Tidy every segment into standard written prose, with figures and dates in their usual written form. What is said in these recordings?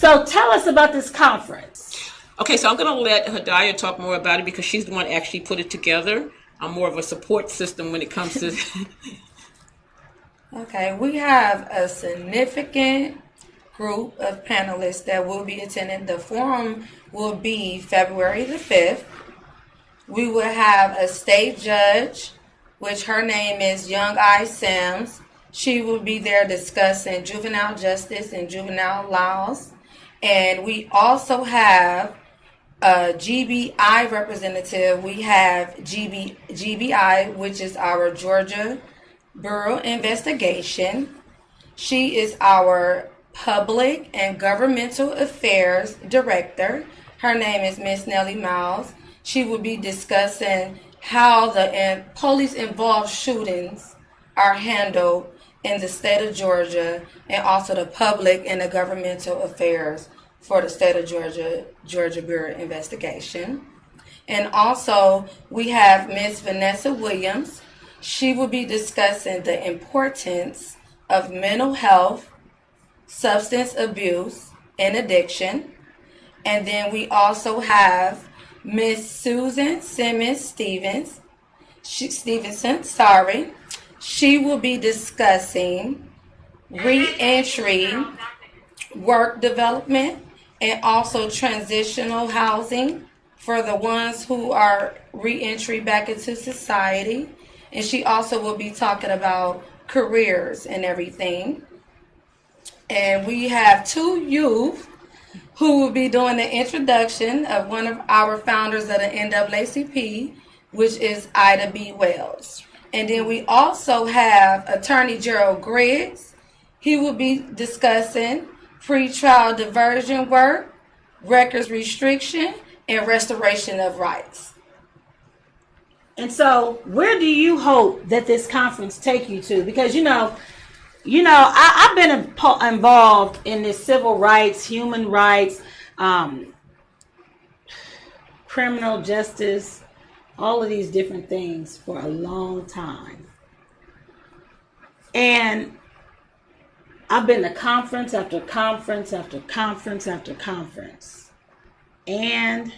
So tell us about this conference. Okay, so I'm going to let Hildiah talk more about it because she's the one that actually put it together. I'm more of a support system when it comes to... Okay, we have a significant group of panelists that will be attending. The forum will be February the 5th. We will have a state judge, which her name is Young I Sims. She will be there discussing juvenile justice and juvenile laws. And we also have a GBI representative. We have GBI, which is our Georgia Bureau Investigation. She is our Public and Governmental Affairs Director. Her name is Miss Nellie Miles. She will be discussing how the police-involved shootings are handled in the state of Georgia, and also the public and the governmental affairs for the state of Georgia Bureau Investigation. And also, we have Miss Vanessa Williams. She will be discussing the importance of mental health, substance abuse, and addiction. And then we also have Miss Susan Stevenson. She will be discussing reentry, work development, and also transitional housing for the ones who are reentry back into society. And she also will be talking about careers and everything. And we have two youth who will be doing the introduction of one of our founders of the NAACP, which is Ida B. Wells. And then we also have Attorney Gerald Griggs. He will be discussing pretrial diversion work, records restriction, and restoration of rights. And so where do you hope that this conference take you to? Because, I've been involved in this civil rights, human rights, criminal justice, all of these different things for a long time. And I've been to conference after conference after conference after conference. And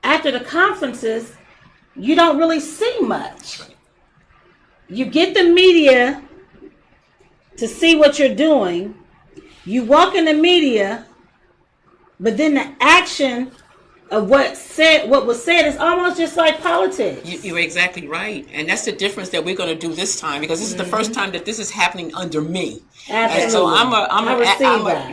after the conferences, you don't really see much. You get the media to see what you're doing. You walk in the media, but then the action of what was said is almost just like politics. You're exactly right. And that's the difference that we're going to do this time, because this is the first time that this is happening under me. Absolutely. And so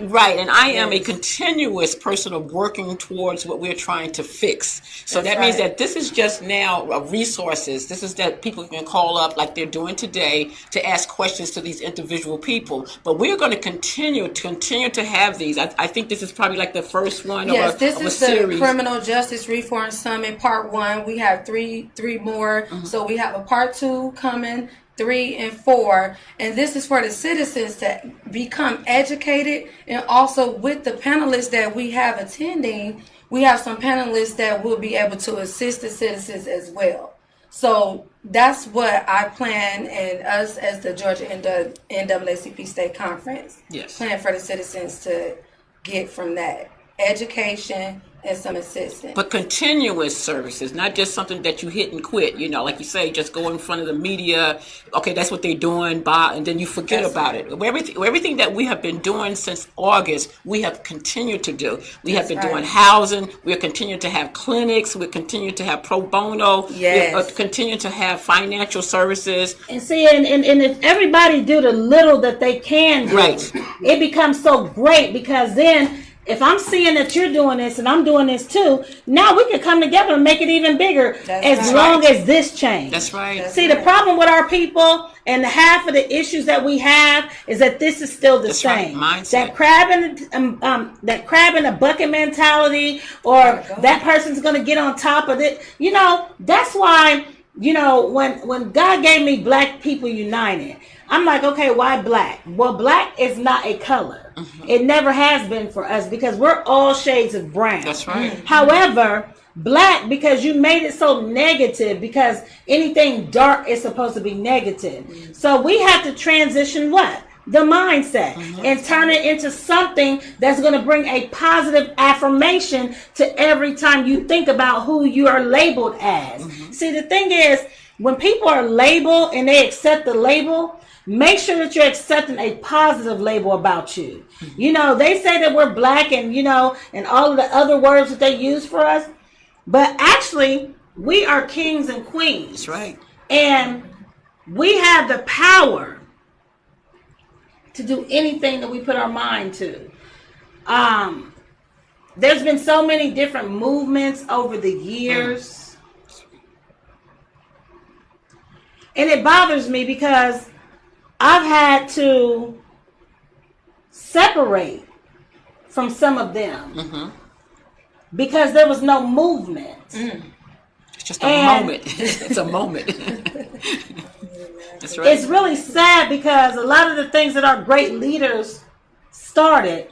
right. And I am a Yes. continuous person of working towards what we're trying to fix. So That's that means right. that this is just now resources. This is that people can call up like they're doing today to ask questions to these individual people. But we're going to continue to have these. I think this is probably like the first one of a series. The Criminal Justice Reform Summit Part 1. We have three more. Mm-hmm. So we have a Part 2 coming, 3 and 4. And this is for the citizens to become educated. And also with the panelists that we have attending, we have some panelists that will be able to assist the citizens as well. So that's what I plan, and us as the Georgia NAACP State Conference plan for the citizens to get from that. Education and some assistance. But continuous services, not just something that you hit and quit, like you say, just go in front of the media. Okay, that's what they're doing, and then you forget about it. Everything that we have been doing since August, we have continued to do. We have been doing housing. We're continuing to have clinics. We're continuing to have pro bono. Yes. We're continuing to have financial services. And see, and if everybody do the little that they can do, Right. it becomes so great, because then if I'm seeing that you're doing this and I'm doing this too, now we can come together and make it even bigger as long as this change. That's right. See, the problem with our people and half of the issues that we have is that this is still the same. Mindset. That crab in a bucket mentality, or that person's going to get on top of it. That's why, when God gave me Black People United, I'm like, okay, why black? Well, black is not a color. Mm-hmm. It never has been for us, because we're all shades of brown. That's right. Mm-hmm. However, black, because you made it so negative, because anything dark is supposed to be negative. Mm-hmm. So we have to transition what? the mindset and turn it into something that's going to bring a positive affirmation to every time you think about who you are labeled as. See, the thing is, when people are labeled and they accept the label, make sure that you're accepting a positive label about you. You know, they say that we're black and, you know, and all of the other words that they use for us. But actually, we are kings and queens. That's right. And we have the power to do anything that we put our mind to. There's been so many different movements over the years. And it bothers me because I've had to separate from some of them because there was no movement. It's just a moment. It's a moment. That's right. It's really sad because a lot of the things that our great leaders started